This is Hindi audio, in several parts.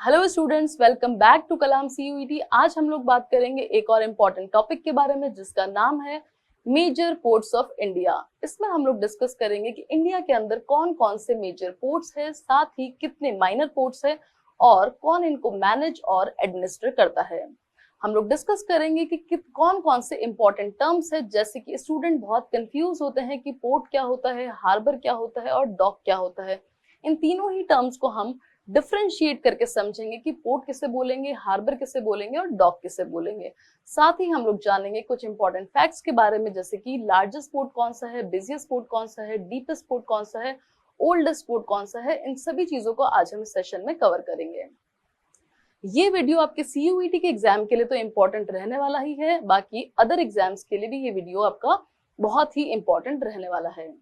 Hello students, welcome back to Kalam CUET। आज हम लोग बात करेंगे एक और इम्पॉर्टेंट टॉपिक के बारे में जिसका नाम है मेजर पोर्ट्स ऑफ इंडिया। इसमें हम लोग डिस्कस करेंगे कि इंडिया के अंदर कौन कौन से मेजर पोर्ट्स है, साथ ही कितने माइनर पोर्ट्स है और कौन इनको मैनेज और एडमिनिस्टर करता है। हम लोग डिस्कस करेंगे कि कौन कौन से इंपॉर्टेंट टर्म्स है, जैसे कि स्टूडेंट बहुत कंफ्यूज होते हैं कि पोर्ट क्या होता है, हार्बर क्या होता है और डॉक क्या होता है। इन तीनों ही टर्म्स को हम डिफरेंशिएट करके समझेंगे कि पोर्ट किसे बोलेंगे, हार्बर किसे बोलेंगे और डॉक किसे बोलेंगे। साथ ही हम लोग जानेंगे कुछ इंपॉर्टेंट फैक्ट्स के बारे में, जैसे कि लार्जेस्ट पोर्ट कौन सा है, बिजिएस्ट पोर्ट कौन सा है, डीपेस्ट पोर्ट कौन सा है, ओल्डेस्ट पोर्ट कौन सा है। इन सभी चीजों को आज हम इस सेशन में कवर करेंगे। ये वीडियो आपके CUET के एग्जाम के लिए तो इम्पोर्टेंट रहने वाला ही है, बाकी अदर एग्जाम्स के लिए भी ये वीडियो आपका बहुत ही इम्पोर्टेंट रहने वाला है।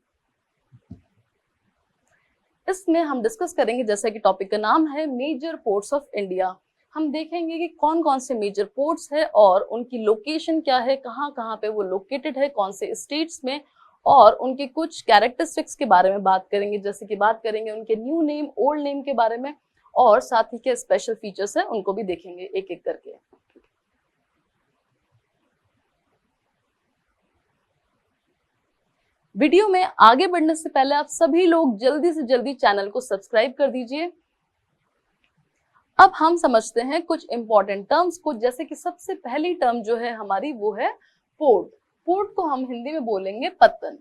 इसमें हम डिस्कस करेंगे, जैसा कि टॉपिक का नाम है मेजर पोर्ट्स ऑफ इंडिया। हम देखेंगे कि कौन कौन से मेजर पोर्ट्स है और उनकी लोकेशन क्या है, कहाँ कहाँ पे वो लोकेटेड है, कौन से स्टेट्स में, और उनके कुछ कैरेक्टरिस्टिक्स के बारे में बात करेंगे, जैसे कि बात करेंगे उनके न्यू नेम, ओल्ड नेम के बारे में, और साथ ही क्या स्पेशल फीचर्स है उनको भी देखेंगे एक एक करके। वीडियो में आगे बढ़ने से पहले आप सभी लोग जल्दी से जल्दी चैनल को सब्सक्राइब कर दीजिए। अब हम समझते हैं कुछ इंपॉर्टेंट टर्म्स को, जैसे कि सबसे पहली टर्म जो है हमारी वो है पोर्ट। पोर्ट को हम हिंदी में बोलेंगे पत्तन,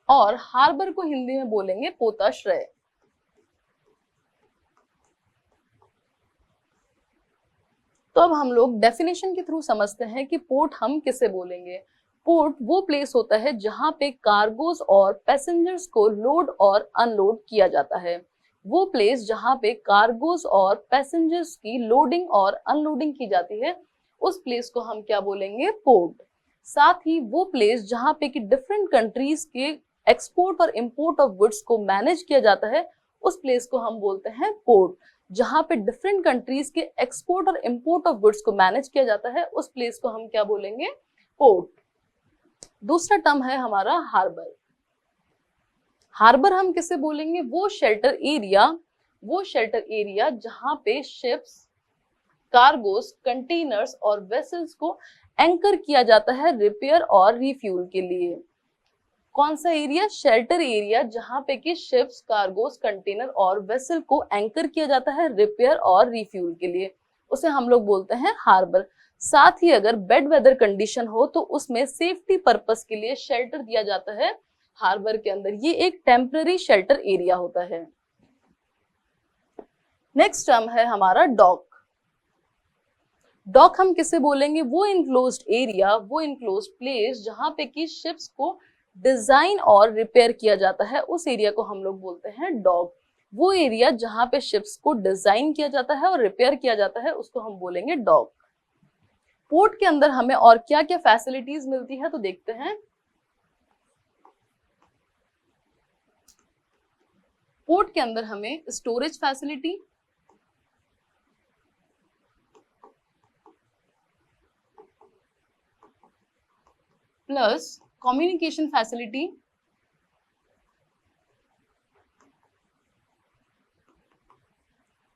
और हार्बर को हिंदी में बोलेंगे पोताश्रय। तो अब हम लोग डेफिनेशन के थ्रू समझते हैं कि पोर्ट हम किसे बोलेंगे। पोर्ट वो प्लेस होता है जहां पे कार्गोस और पैसेंजर्स को लोड और अनलोड किया जाता है। वो प्लेस जहां पे कार्गोस और पैसेंजर्स की लोडिंग और अनलोडिंग की जाती है, उस प्लेस को हम क्या बोलेंगे, पोर्ट। साथ ही वो प्लेस जहां पे कि डिफरेंट कंट्रीज के एक्सपोर्ट और इंपोर्ट ऑफ गुड्स को मैनेज किया जाता है, उस प्लेस को हम बोलते हैं पोर्ट। जहां पे डिफरेंट कंट्रीज के एक्सपोर्ट और इंपोर्ट ऑफ गुड्स को मैनेज किया जाता है, उस प्लेस को हम क्या बोलेंगे, पोर्ट। दूसरा टर्म है हमारा हार्बर। हार्बर हम किसे बोलेंगे, वो शेल्टर एरिया जहां पे शिप्स, कार्गोस, कंटेनर्स और वेसल्स को एंकर किया जाता है रिपेयर और रिफ्यूल के लिए। कौन सा एरिया, शेल्टर एरिया, जहां पे कि शिप्स, कार्गोस, कंटेनर और वेसल को एंकर किया जाता है रिपेयर और रिफ्यूल के लिए, उसे हम लोग बोलते हैं हार्बर। साथ ही अगर बेड वेदर कंडीशन हो तो उसमें सेफ्टी पर्पस के लिए शेल्टर दिया जाता है हार्बर के अंदर। ये एक टेम्पररी शेल्टर एरिया होता है। नेक्स्ट टर्म है हमारा डॉक। डॉक हम किसे बोलेंगे, वो इनक्लोज्ड एरिया, वो इनक्लोज्ड प्लेस जहां पे कि शिप्स को डिजाइन और रिपेयर किया जाता है, उस एरिया को हम लोग बोलते हैं डॉक। वो एरिया जहां पे शिप्स को डिजाइन किया जाता है और रिपेयर किया जाता है, उसको हम बोलेंगे डॉक। पोर्ट के अंदर हमें और क्या क्या फैसिलिटीज मिलती है तो देखते हैं। पोर्ट के अंदर हमें storage facility, plus communication facility,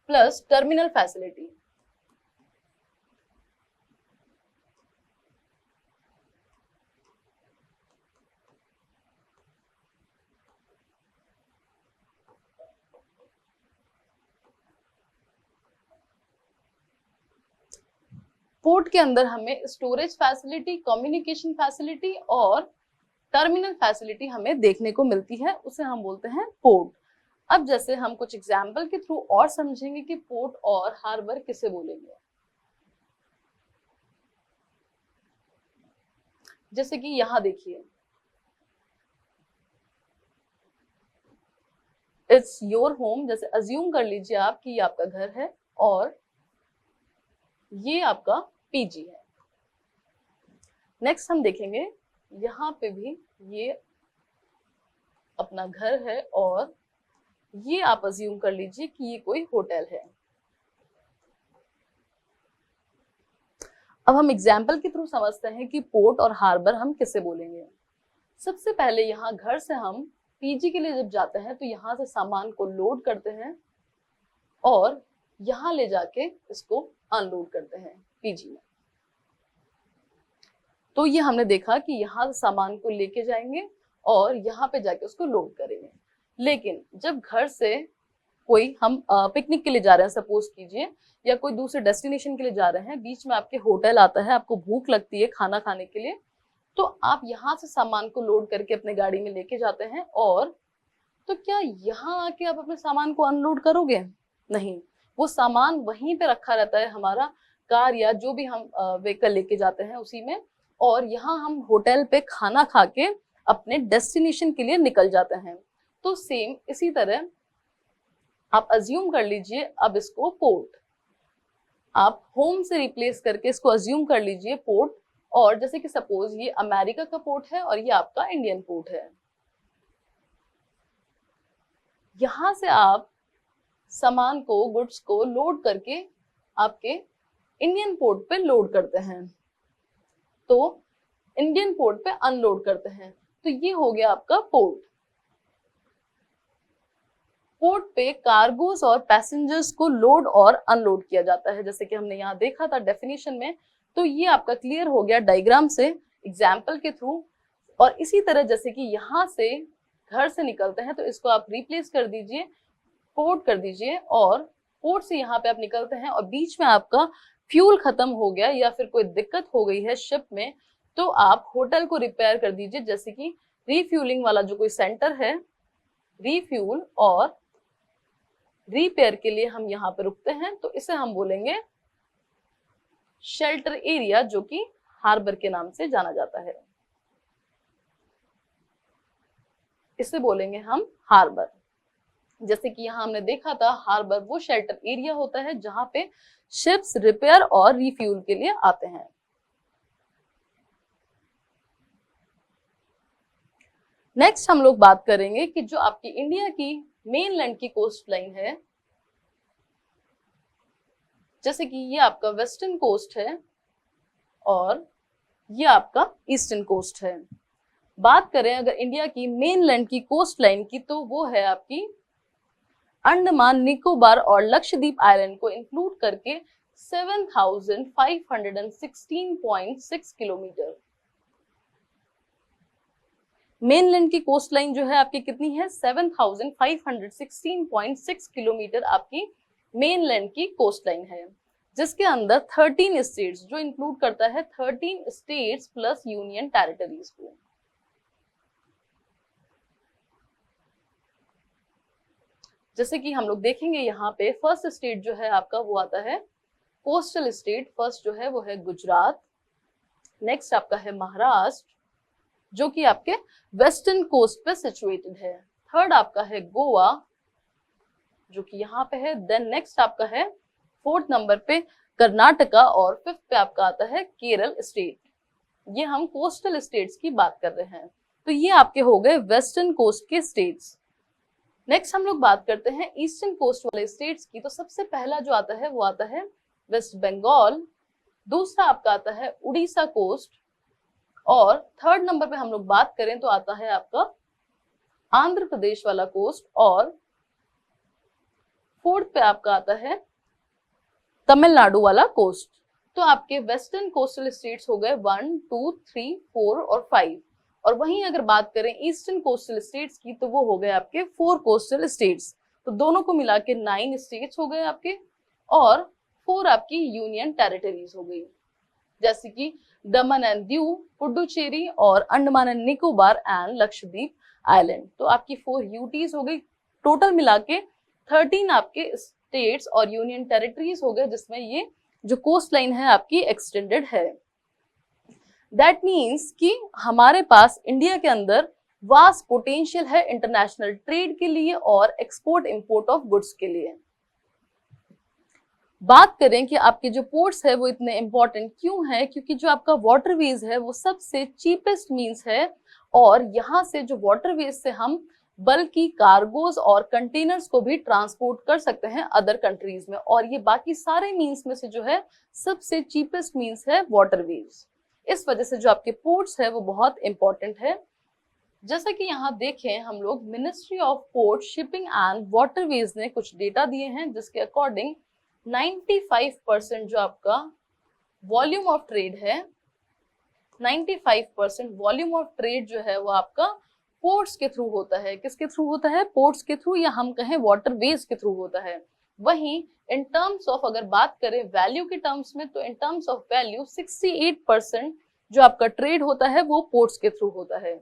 plus terminal facility. Port के अंदर हमें स्टोरेज फैसिलिटी, कम्युनिकेशन फैसिलिटी और टर्मिनल फैसिलिटी हमें देखने को मिलती है, उसे हम बोलते हैं पोर्ट। अब जैसे हम कुछ एग्जाम्पल के थ्रू और समझेंगे कि पोर्ट और हार्बर किसे बोलेंगे। जैसे कि यहां देखिए, इट्स योर होम। जैसे अज्यूम कर लीजिए आप कि ये आपका घर है और ये आपका PG है। नेक्स्ट हम देखेंगे, यहाँ पे भी ये अपना घर है और ये आप अज्यूम कर लीजिए कि ये कोई होटल है। अब हम एग्जाम्पल के थ्रू समझते हैं कि पोर्ट और हार्बर हम किसे बोलेंगे। सबसे पहले यहाँ घर से हम पीजी के लिए जब जाते हैं तो यहाँ से सामान को लोड करते हैं और यहाँ ले जाके इसको अनलोड करते हैं पीजी में। तो ये हमने देखा कि यहाँ से सामान को लेके जाएंगे और यहाँ पे जाके उसको लोड करेंगे। लेकिन जब घर से कोई हम पिकनिक के लिए जा रहे हैं सपोज कीजिए, या कोई दूसरे डेस्टिनेशन के लिए जा रहे हैं, बीच में आपके होटल आता है, आपको भूख लगती है खाना खाने के लिए, तो आप यहाँ से सामान को लोड करके अपने गाड़ी में लेके जाते हैं। और तो क्या यहाँ आके आप अपने सामान को अनलोड करोगे? नहीं, वो सामान वहीं पे रखा रहता है हमारा कार या जो भी हम व्हीकल लेके जाते हैं उसी में, और यहाँ हम होटल पे खाना खा के अपने डेस्टिनेशन के लिए निकल जाते हैं। तो सेम इसी तरह आप अज्यूम कर लीजिए, अब इसको पोर्ट, आप होम से रिप्लेस करके इसको अज्यूम कर लीजिए पोर्ट। और जैसे कि सपोज ये अमेरिका का पोर्ट है और ये आपका इंडियन पोर्ट है। यहां से आप सामान को, गुड्स को लोड करके आपके इंडियन पोर्ट पे लोड करते हैं, तो इंडियन पोर्ट पे अनलोड करते हैं। तो ये हो गया आपका पोर्ट। पोर्ट पे कार्गोस और पैसेंजर्स को लोड और अनलोड किया जाता है, जैसे कि हमने यहाँ देखा था डेफिनेशन में। तो ये आपका क्लियर हो गया डायग्राम से, एग्जाम्पल के थ्रू। और इसी तरह जैसे कि यहाँ से घर से निकलते हैं तो इसको आप रिप्लेस कर दीजिए, पोर्ट कर दीजिए, और पोर्ट से यहाँ पे आप निकलते हैं और बीच में आपका फ्यूल खत्म हो गया या फिर कोई दिक्कत हो गई है शिप में, तो आप होटल को रिपेयर कर दीजिए। जैसे कि रिफ्यूलिंग वाला जो कोई सेंटर है, रिफ्यूल और रिपेयर के लिए हम यहाँ पे रुकते हैं, तो इसे हम बोलेंगे शेल्टर एरिया, जो कि हार्बर के नाम से जाना जाता है। इसे बोलेंगे हम हार्बर। जैसे कि यहाँ हमने देखा था, हार्बर वो शेल्टर एरिया होता है जहां पे शिप्स रिपेयर और रिफ्यूल के लिए आते हैं। नेक्स्ट हम लोग बात करेंगे कि जो आपकी इंडिया की मेनलैंड की कोस्ट लाइन है, जैसे कि ये आपका वेस्टर्न कोस्ट है और ये आपका ईस्टर्न कोस्ट है। बात करें अगर इंडिया की मेनलैंड की कोस्ट लाइन की, तो वो है आपकी अंडमान निकोबार और लक्षद्वीप आइलैंड को इंक्लूड करके 7516.6 किलोमीटर। मेनलैंड की कोस्ट लाइन जो है आपकी कितनी है? 7516.6 किलोमीटर आपकी मेनलैंड की कोस्ट लाइन है, जिसके अंदर 13 स्टेट्स, जो इंक्लूड करता है 13 स्टेट्स प्लस यूनियन टेरिटरीज को। जैसे कि हम लोग देखेंगे यहाँ पे फर्स्ट स्टेट जो है आपका वो आता है कोस्टल स्टेट। फर्स्ट जो है वो है गुजरात, नेक्स्ट आपका है महाराष्ट्र, जो कि आपके वेस्टर्न कोस्ट पे सिचुएटेड है। थर्ड आपका है गोवा, जो कि यहाँ पे है। देन नेक्स्ट आपका है फोर्थ नंबर पे कर्नाटका, और फिफ्थ पे आपका आता है केरल स्टेट। ये हम कोस्टल स्टेट्स की बात कर रहे हैं। तो ये आपके हो गए वेस्टर्न कोस्ट के स्टेट्स। नेक्स्ट हम लोग बात करते हैं ईस्टर्न कोस्ट वाले स्टेट्स की। तो सबसे पहला जो आता है वो आता है वेस्ट बंगाल, दूसरा आपका आता है उड़ीसा कोस्ट, और थर्ड नंबर पे हम लोग बात करें तो आता है आपका आंध्र प्रदेश वाला कोस्ट, और फोर्थ पे आपका आता है तमिलनाडु वाला कोस्ट। तो आपके वेस्टर्न कोस्टल स्टेट्स हो गए 1, 2, 3, 4 और 5। और वहीं अगर बात करें ईस्टर्न कोस्टल स्टेट्स की, तो वो हो गए आपके 4 कोस्टल स्टेट्स। तो दोनों को मिला के 9 स्टेट्स हो गए आपके, और 4 आपकी यूनियन टेरिटरीज हो गई, जैसे कि दमन एंड दीव, पुडुचेरी और Andaman and Nicobar and Lakshadweep island. तो आपकी 4 यूटीज हो गई। टोटल मिला के 13 आपके स्टेट्स और यूनियन टेरिटरीज हो गए, जिसमें ये जो कोस्ट लाइन है आपकी एक्सटेंडेड है। दैट मीन्स कि हमारे पास इंडिया के अंदर वास्ट पोटेंशियल है इंटरनेशनल ट्रेड के लिए और एक्सपोर्ट इंपोर्ट ऑफ गुड्स के लिए। बात करें कि आपके जो पोर्ट्स है वो इतने इंपॉर्टेंट क्यों है, क्योंकि जो आपका वाटरवेज है वो सबसे चीपेस्ट मीन्स है, और यहाँ से जो वाटरवेज से हम बल्कि कार्गोज और कंटेनर्स को भी ट्रांसपोर्ट कर सकते हैं अदर कंट्रीज में, और ये बाकी सारे मीन्स में से जो है सबसे चीपेस्ट मीन्स है वाटरवेज। इस वजह से जो आपके पोर्ट्स है वो बहुत इंपॉर्टेंट है। जैसा कि यहाँ देखें हम लोग, ministry of port, shipping and waterways ने कुछ डेटा दिए हैं जिसके अकॉर्डिंग 95% जो आपका वॉल्यूम ऑफ ट्रेड है, 95% वॉल्यूम ऑफ ट्रेड जो है वो आपका पोर्ट्स के थ्रू होता है। किसके थ्रू होता है? पोर्ट्स के थ्रू, या हम कहें वाटरवेज के थ्रू होता है। वहीं इन टर्म्स ऑफ अगर बात करें वैल्यू के टर्म्स में, तो इन टर्म्स ऑफ वैल्यू 68% जो आपका ट्रेड होता है वो पोर्ट्स के थ्रू होता है।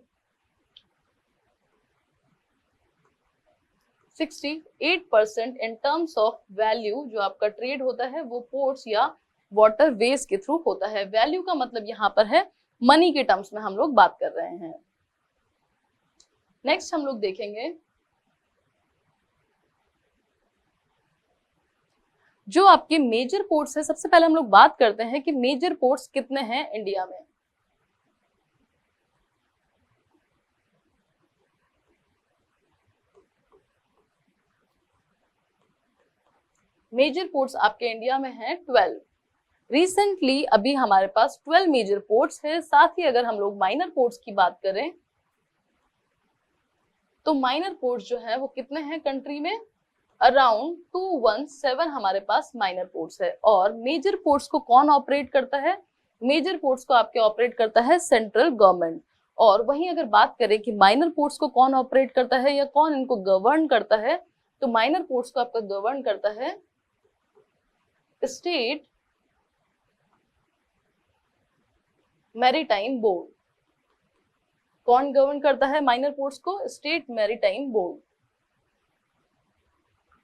68% इन टर्म्स ऑफ वैल्यू जो आपका ट्रेड होता है वो पोर्ट्स या वाटरवेज के थ्रू होता है। वैल्यू का मतलब यहाँ पर है मनी के टर्म्स में हम लोग बात कर रहे हैं। नेक्स्ट हम लोग देखेंगे जो आपके मेजर पोर्ट्स है। सबसे पहले हम लोग बात करते हैं कि मेजर पोर्ट्स कितने हैं इंडिया में। मेजर पोर्ट्स आपके इंडिया में हैं 12। रिसेंटली अभी हमारे पास 12 मेजर पोर्ट्स है। साथ ही अगर हम लोग माइनर पोर्ट्स की बात करें तो माइनर पोर्ट्स जो है वो कितने हैं कंट्री में? अराउंड 217 हमारे पास माइनर पोर्ट्स है। और मेजर पोर्ट्स को कौन ऑपरेट करता है? मेजर पोर्ट्स को आपके ऑपरेट करता है सेंट्रल गवर्नमेंट। और वहीं अगर बात करें कि माइनर पोर्ट्स को कौन ऑपरेट करता है या कौन इनको गवर्न करता है, तो माइनर पोर्ट्स को आपका गवर्न करता है स्टेट मैरीटाइम बोर्ड। कौन गवर्न करता है माइनर पोर्ट्स को? State maritime board.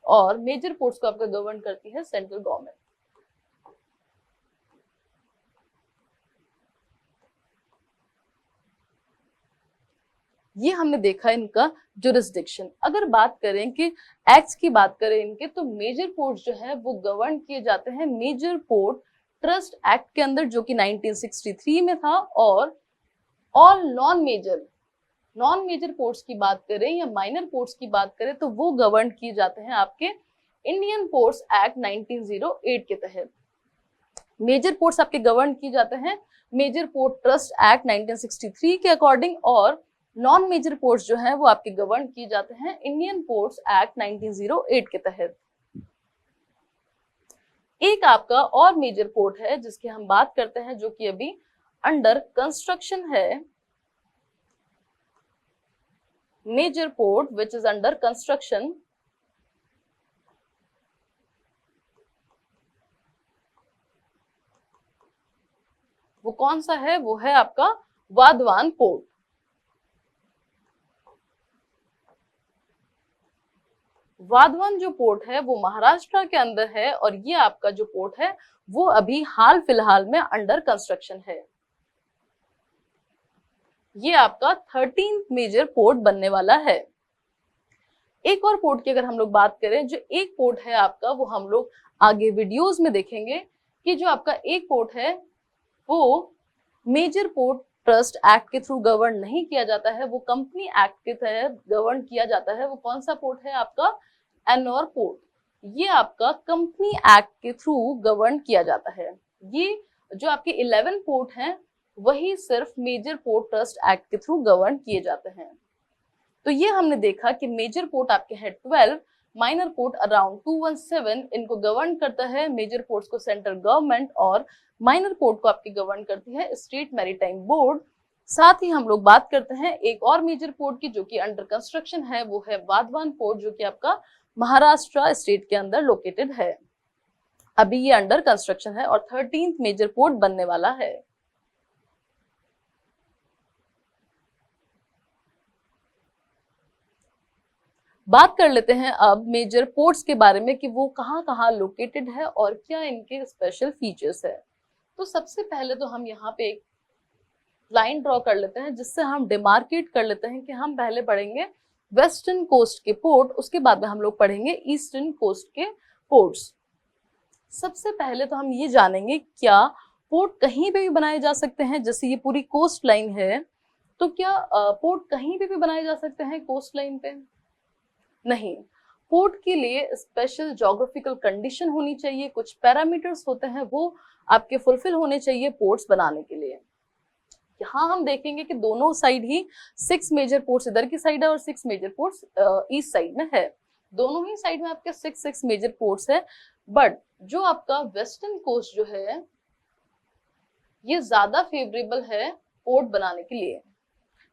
और मेजर पोर्ट्स को आपका गवर्न करती है सेंट्रल गवर्नमेंट। ये हमने देखा इनका जुरिस्डिक्शन। अगर बात करें कि एक्ट्स की बात करें इनके, तो मेजर पोर्ट्स जो है वो गवर्न किए जाते हैं मेजर पोर्ट ट्रस्ट एक्ट के अंदर, जो कि 1963 में था। और ऑल नॉन मेजर पोर्ट्स की बात करें या माइनर पोर्ट्स की बात करें तो वो गवर्न किए जाते हैं आपके इंडियन पोर्ट्स एक्ट 1908 के तहत। मेजर पोर्ट्स आपके गवर्न किए जाते हैं मेजर पोर्ट ट्रस्ट एक्ट 1963 के अकॉर्डिंग, और नॉन मेजर पोर्ट्स जो है वो आपके गवर्न किए जाते हैं इंडियन पोर्ट्स एक्ट 1908 के तहत। एक आपका और मेजर पोर्ट है जिसकी हम बात करते हैं, जो कि अभी अंडर कंस्ट्रक्शन है। Major port which is under construction, वो कौन सा है? वो है आपका वाधवान पोर्ट। वाधवान जो पोर्ट है वो महाराष्ट्र के अंदर है, और ये आपका जो पोर्ट है वो अभी हाल फिलहाल में अंडर कंस्ट्रक्शन है। ये आपका 13th मेजर पोर्ट बनने वाला है। एक और पोर्ट की अगर हम लोग बात करें, जो एक पोर्ट है आपका, वो हम लोग आगे वीडियोस में देखेंगे कि जो आपका एक पोर्ट है वो मेजर पोर्ट ट्रस्ट एक्ट के थ्रू गवर्न नहीं किया जाता है, वो कंपनी एक्ट के तहत गवर्न किया जाता है। वो कौन सा पोर्ट है आपका? एनोर पोर्ट। ये आपका कंपनी एक्ट के थ्रू गवर्न किया जाता है। ये जो आपके 11 पोर्ट हैं वही सिर्फ मेजर पोर्ट ट्रस्ट एक्ट के थ्रू गवर्न किए जाते हैं। तो ये हमने देखा कि मेजर पोर्ट आपके हैं 12, माइनर पोर्ट अराउंड 217, इनको गवर्न करता है मेजर पोर्ट्स को सेंट्रल गवर्नमेंट, और माइनर पोर्ट को आपकी गवर्न करती है स्टेट मैरीटाइम बोर्ड। साथ ही हम लोग बात करते हैं एक और मेजर पोर्ट की, जो कि अंडर कंस्ट्रक्शन है, वो है वाधवान पोर्ट, जो कि आपका महाराष्ट्र स्टेट के अंदर लोकेटेड है। अभी ये अंडर कंस्ट्रक्शन है और 13th मेजर पोर्ट बनने वाला है। बात कर लेते हैं अब मेजर पोर्ट्स के बारे में कि वो कहाँ कहाँ लोकेटेड है और क्या इनके स्पेशल फीचर्स है। तो सबसे पहले तो हम यहाँ पे एक लाइन ड्रॉ कर लेते हैं, जिससे हम डिमार्केट कर लेते हैं कि हम पहले पढ़ेंगे वेस्टर्न कोस्ट के पोर्ट, उसके बाद में हम लोग पढ़ेंगे ईस्टर्न कोस्ट के पोर्ट्स। सबसे पहले तो हम ये जानेंगे क्या पोर्ट कहीं पे भी बनाए जा सकते हैं? जैसे ये पूरी कोस्ट लाइन है, तो क्या पोर्ट कहीं पे भी बनाए जा सकते हैं कोस्ट लाइन पे? नहीं, पोर्ट के लिए स्पेशल ज्योग्राफिकल कंडीशन होनी चाहिए, कुछ पैरामीटर्स होते हैं वो आपके फुलफिल होने चाहिए पोर्ट्स बनाने के लिए। यहाँ हम देखेंगे कि दोनों साइड ही 6 मेजर पोर्ट्स इधर की साइड है और 6 मेजर पोर्ट्स ईस्ट साइड में है। दोनों ही साइड में आपके 6 मेजर पोर्ट्स है। बट जो आपका वेस्टर्न कोस्ट जो है ये ज्यादा फेवरेबल है पोर्ट बनाने के लिए।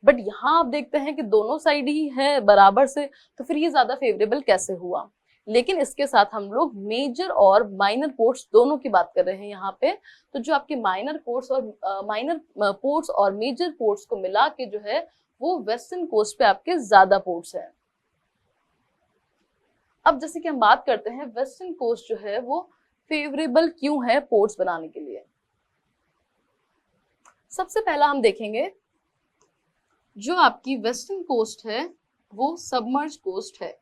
बट यहाँ आप देखते हैं कि दोनों साइड ही है बराबर से, तो फिर ये ज्यादा फेवरेबल कैसे हुआ। लेकिन इसके साथ हम लोग मेजर और माइनर पोर्ट्स दोनों की बात कर रहे हैं यहाँ पे। तो जो आपके माइनर पोर्ट्स और मेजर पोर्ट्स को मिला के जो है वो वेस्टर्न कोस्ट पे आपके ज्यादा पोर्ट्स हैं। अब जैसे कि हम बात करते हैं वेस्टर्न कोस्ट जो है वो फेवरेबल क्यों है पोर्ट्स बनाने के लिए। सबसे पहला हम देखेंगे जो आपकी वेस्टर्न कोस्ट है वो सबमर्ज कोस्ट है,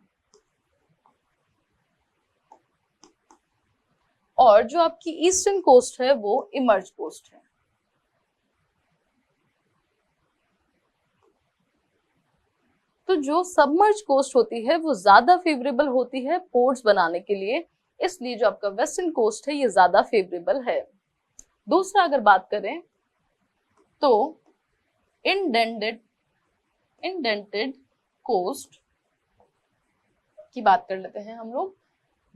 और जो आपकी ईस्टर्न कोस्ट है वो इमर्ज कोस्ट है। तो जो सबमर्ज कोस्ट होती है वो ज्यादा फेवरेबल होती है पोर्ट्स बनाने के लिए, इसलिए जो आपका वेस्टर्न कोस्ट है ये ज्यादा फेवरेबल है। दूसरा अगर बात करें तो इंडेंटेड कोस्ट की बात कर लेते हैं हम लोग।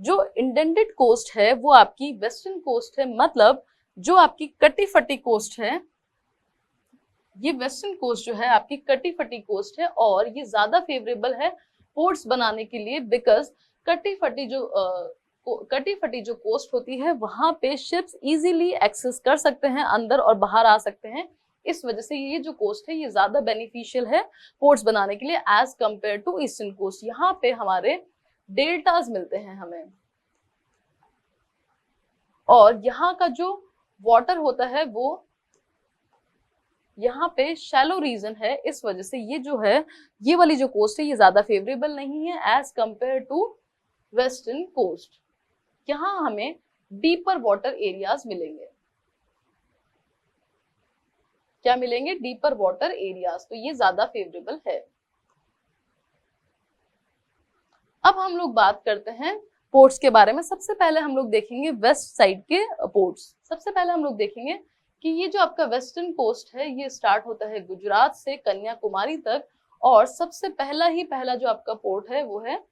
जो इंडेंटेड कोस्ट है वो आपकी वेस्टर्न कोस्ट है, मतलब जो आपकी कटी फटी कोस्ट है ये वेस्टर्न कोस्ट जो है आपकी कटी फटी कोस्ट है, और ये ज्यादा फेवरेबल है पोर्ट्स बनाने के लिए। बिकॉज कटी फटी जो कोस्ट होती है वहां पे शिप्स इजीली एक्सेस कर सकते हैं, अंदर और बाहर आ सकते हैं। इस वजह से ये जो कोस्ट है ये ज्यादा बेनिफिशियल है पोर्ट्स बनाने के लिए as compare to eastern coast. यहाँ पे हमारे डेल्टास मिलते हैं हमें, और यहाँ का जो वाटर होता है वो यहाँ पे शैलो रीजन है। इस वजह से ये जो है ये वाली जो कोस्ट है ये ज्यादा फेवरेबल नहीं है as compare to western coast. यहाँ हमें डीपर वाटर एरियाज मिलेंगे। क्या मिलेंगे? डीपर वाटर एरियाज, तो ये ज्यादा फेवरेबल है। अब हम लोग बात करते हैं पोर्ट्स के बारे में। सबसे पहले हम लोग देखेंगे वेस्ट साइड के पोर्ट्स। सबसे पहले हम लोग देखेंगे कि ये जो आपका वेस्टर्न कोस्ट है ये स्टार्ट होता है गुजरात से कन्याकुमारी तक, और सबसे पहला जो आपका पोर्ट है वो है,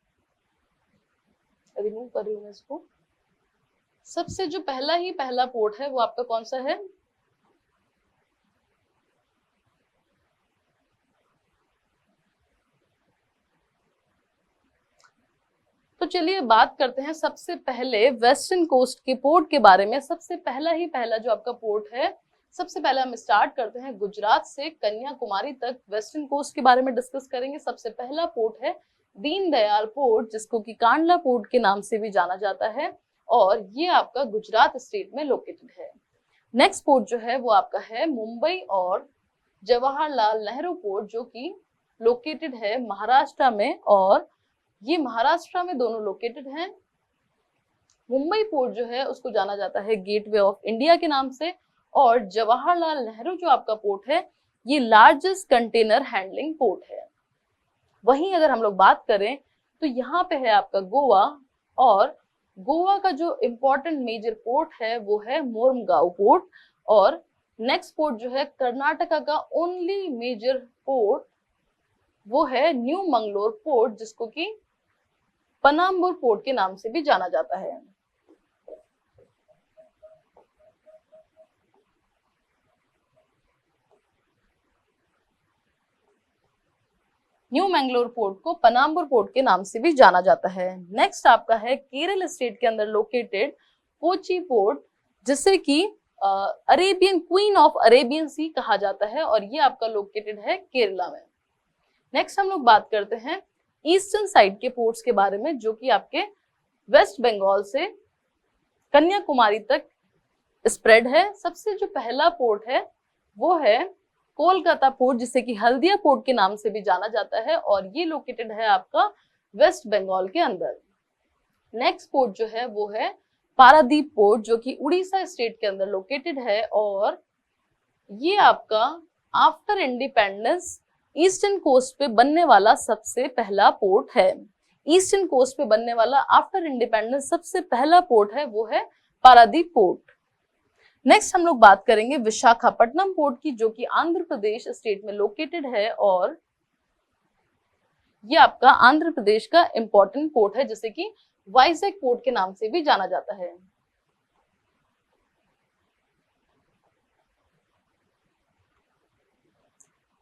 रिमूव कर रही हूं मैं इसको, सबसे जो पहला पोर्ट है वो आपका कौन सा है? तो चलिए बात करते हैं सबसे पहले वेस्टर्न कोस्ट के पोर्ट के बारे में। सबसे पहला जो आपका पोर्ट है, सबसे पहले हम स्टार्ट करते हैं गुजरात से कन्याकुमारी तक वेस्टर्न कोस्ट के बारे में डिस्कस करेंगे। सबसे पहला पोर्ट है दीनदयाल पोर्ट, जिसको कि कांडला पोर्ट के नाम से भी जाना जाता है, और ये आपका गुजरात स्टेट में लोकेटेड है। नेक्स्ट पोर्ट जो है वो आपका है मुंबई और जवाहरलाल नेहरू पोर्ट, जो कि लोकेटेड है महाराष्ट्र में, और ये महाराष्ट्र में दोनों लोकेटेड हैं। मुंबई पोर्ट जो है उसको जाना जाता है गेटवे ऑफ इंडिया के नाम से, और जवाहरलाल नेहरू जो आपका पोर्ट है ये लार्जेस्ट कंटेनर हैंडलिंग पोर्ट है। वहीं अगर हम लोग बात करें तो यहाँ पे है आपका गोवा, और गोवा का जो इम्पोर्टेंट मेजर पोर्ट है वो है मोरमगांव पोर्ट। और नेक्स्ट पोर्ट जो है कर्नाटका का ओनली मेजर पोर्ट वो है न्यू मंगलोर पोर्ट, जिसको कि पनाम्बुर पोर्ट के नाम से भी जाना जाता है। न्यू मैंगलोर पोर्ट को पनाम्बुर पोर्ट के नाम से भी जाना जाता है। नेक्स्ट आपका है केरल स्टेट के अंदर लोकेटेड कोची पोर्ट, जिसे कि अरेबियन क्वीन ऑफ अरेबियन सी कहा जाता है, और ये आपका लोकेटेड है केरला में। नेक्स्ट हम लोग बात करते हैं ईस्टर्न साइड के पोर्ट्स के बारे में, जो कि आपके वेस्ट बंगाल से कन्याकुमारी तक स्प्रेड है। सबसे जो पहला पोर्ट है वो है कोलकाता पोर्ट, जिसे कि हल्दिया पोर्ट के नाम से भी जाना जाता है, और ये लोकेटेड है आपका वेस्ट बंगाल के अंदर। नेक्स्ट पोर्ट जो है वो है पारादीप पोर्ट, जो कि उड़ीसा स्टेट के अंदर लोकेटेड है, और ये आपका आफ्टर इंडिपेंडेंस ईस्टर्न कोस्ट पे बनने वाला सबसे पहला पोर्ट है। ईस्टर्न कोस्ट पे बनने वाला आफ्टर इंडिपेंडेंस सबसे पहला पोर्ट है वो है पारादीप पोर्ट। नेक्स्ट हम लोग बात करेंगे विशाखापट्टनम पोर्ट की, जो कि आंध्र प्रदेश स्टेट में लोकेटेड है और ये आपका आंध्र प्रदेश का इंपॉर्टेंट पोर्ट है, जिसे कि वाइजैक पोर्ट के नाम से भी जाना जाता है।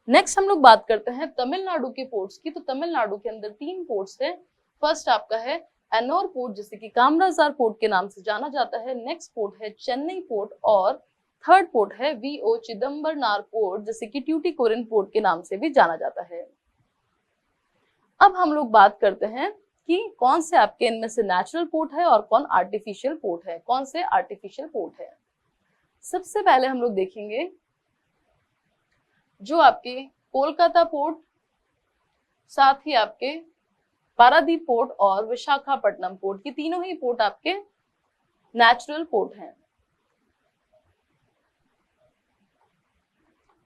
नेक्स्ट हम लोग बात करते हैं तमिलनाडु के पोर्ट्स की। तो तमिलनाडु के अंदर 3 पोर्ट्स है। फर्स्ट आपका है एनोर पोर्ट, जिसे कि कामराजार पोर्ट के नाम से जाना जाता है। नेक्स्ट पोर्ट है चेन्नई पोर्ट और थर्ड पोर्ट है वीओ चिदम्बरनार पोर्ट, जिसे कि ट्यूटिकोरिन पोर्ट के नाम से भी जाना जाता है। अब हम लोग बात करते हैं कि कौन से आपके इनमें से नेचुरल पोर्ट है और कौन आर्टिफिशियल पोर्ट है, कौन से आर्टिफिशियल पोर्ट है। सबसे पहले हम लोग देखेंगे जो आपके कोलकाता पोर्ट, साथ ही आपके पारादीप पोर्ट और विशाखापट्टनम पोर्ट, ये तीनों ही पोर्ट आपके नेचुरल पोर्ट हैं।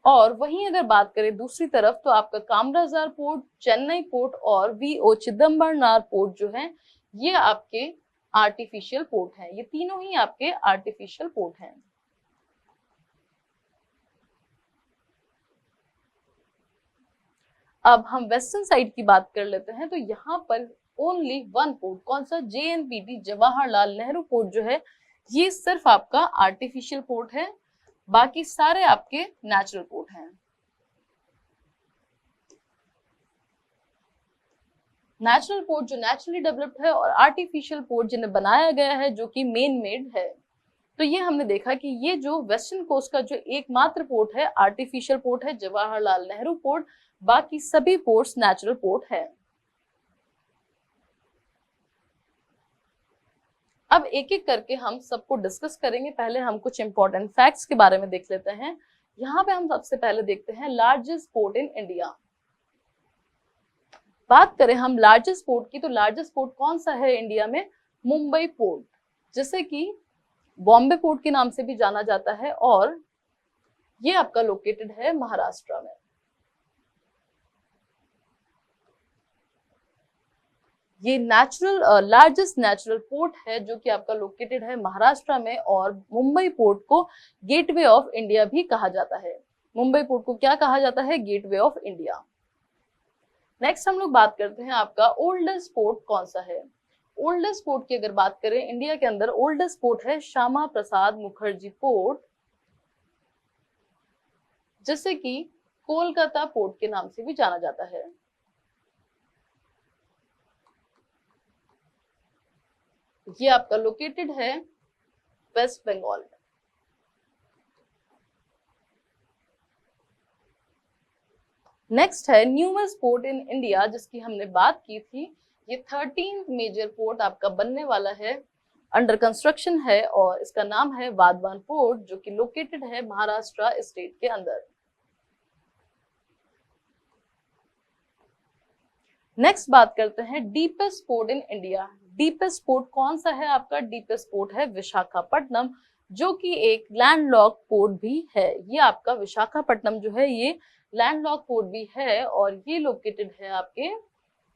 और वहीं अगर बात करें दूसरी तरफ तो आपका कामराजार पोर्ट, चेन्नई पोर्ट और वीओ चिदम्बरनार पोर्ट जो है ये आपके आर्टिफिशियल पोर्ट हैं। ये तीनों ही आपके आर्टिफिशियल पोर्ट हैं। अब हम वेस्टर्न साइड की बात कर लेते हैं। तो यहाँ पर ओनली 1 पोर्ट, कौन सा, JNPT जवाहरलाल नेहरू पोर्ट जो है ये सिर्फ आपका आर्टिफिशियल पोर्ट है, बाकी सारे आपके नेचुरल पोर्ट हैं। नेचुरल पोर्ट जो नेचुरली डेवलप्ड है और आर्टिफिशियल पोर्ट जिन्हें बनाया गया है जो कि मेन मेड है। तो ये हमने देखा कि ये जो वेस्टर्न कोस्ट का जो एकमात्र पोर्ट है आर्टिफिशियल पोर्ट है जवाहरलाल नेहरू पोर्ट, बाकी सभी पोर्ट्स नेचुरल पोर्ट है। अब एक एक करके हम सबको डिस्कस करेंगे। पहले हम कुछ इंपॉर्टेंट फैक्ट्स के बारे में देख लेते हैं। यहाँ पे हम सबसे पहले देखते हैं लार्जेस्ट पोर्ट इन इंडिया। बात करें हम लार्जेस्ट पोर्ट की, तो लार्जेस्ट पोर्ट कौन सा है इंडिया में, मुंबई पोर्ट, जिसे कि बॉम्बे पोर्ट के नाम से भी जाना जाता है और ये आपका लोकेटेड है महाराष्ट्र में। ये लार्जेस्ट नेचुरल पोर्ट है जो कि आपका लोकेटेड है महाराष्ट्र में और मुंबई पोर्ट को गेटवे ऑफ इंडिया भी कहा जाता है। मुंबई पोर्ट को क्या कहा जाता है, गेटवे ऑफ इंडिया। नेक्स्ट हम लोग बात करते हैं आपका ओल्डेस्ट पोर्ट कौन सा है। ओल्डेस्ट पोर्ट की अगर बात करें इंडिया के अंदर, ओल्डेस्ट पोर्ट है श्यामा प्रसाद मुखर्जी पोर्ट, जिसे कि कोलकाता पोर्ट के नाम से भी जाना जाता है। ये आपका लोकेटेड है वेस्ट बंगाल में। नेक्स्ट है न्यूएस्ट पोर्ट इन इंडिया, जिसकी हमने बात की थी। ये 13th मेजर पोर्ट आपका बनने वाला है, अंडर कंस्ट्रक्शन है और इसका नाम है वाधवान पोर्ट, जो कि लोकेटेड है महाराष्ट्र स्टेट के अंदर। नेक्स्ट बात करते हैं deepest port in India. Deepest port कौन सा है आपका, डीपेस्ट पोर्ट है विशाखापट्टनम, जो कि एक लैंडलॉक पोर्ट भी है। ये आपका विशाखापट्टनम जो है ये लैंडलॉक पोर्ट भी है और ये लोकेटेड है आपके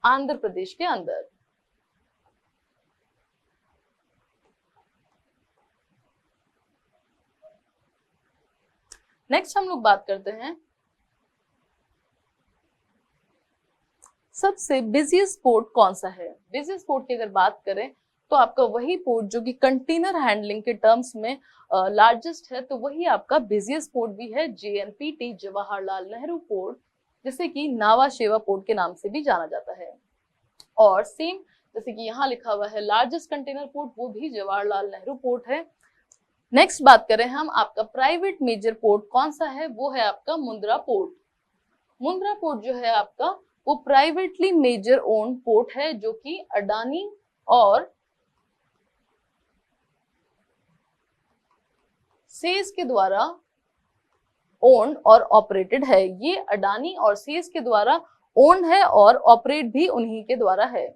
आंध्र प्रदेश के अंदर। नेक्स्ट हम लोग बात करते हैं सबसे बिजिएस्ट पोर्ट कौन सा है। बिजिएस्ट पोर्ट की अगर बात करें तो आपका वही पोर्ट जो कि कंटेनर हैंडलिंग के टर्म्स में लार्जेस्ट है, तो वही आपका बिजिएस्ट पोर्ट भी है, JNPT जवाहरलाल नेहरू पोर्ट, जिसे कि नावा शेवा पोर्ट के नाम से भी जाना जाता है। और सेम जैसे कि यहाँ लिखा हुआ है लार्जेस्ट कंटेनर पोर्ट, वो भी जवाहरलाल नेहरू पोर्ट है। नेक्स्ट बात करें हम आपका प्राइवेट मेजर पोर्ट कौन सा है, वो है आपका मुंद्रा पोर्ट। मुंद्रा पोर्ट जो है आपका वो प्राइवेटली मेजर ओन पोर्ट है, जो कि अडानी और सेज के द्वारा ओन्ड और ऑपरेटेड है। ये अडानी और सेज के द्वारा ओन्ड है और ऑपरेट भी उन्हीं के द्वारा है।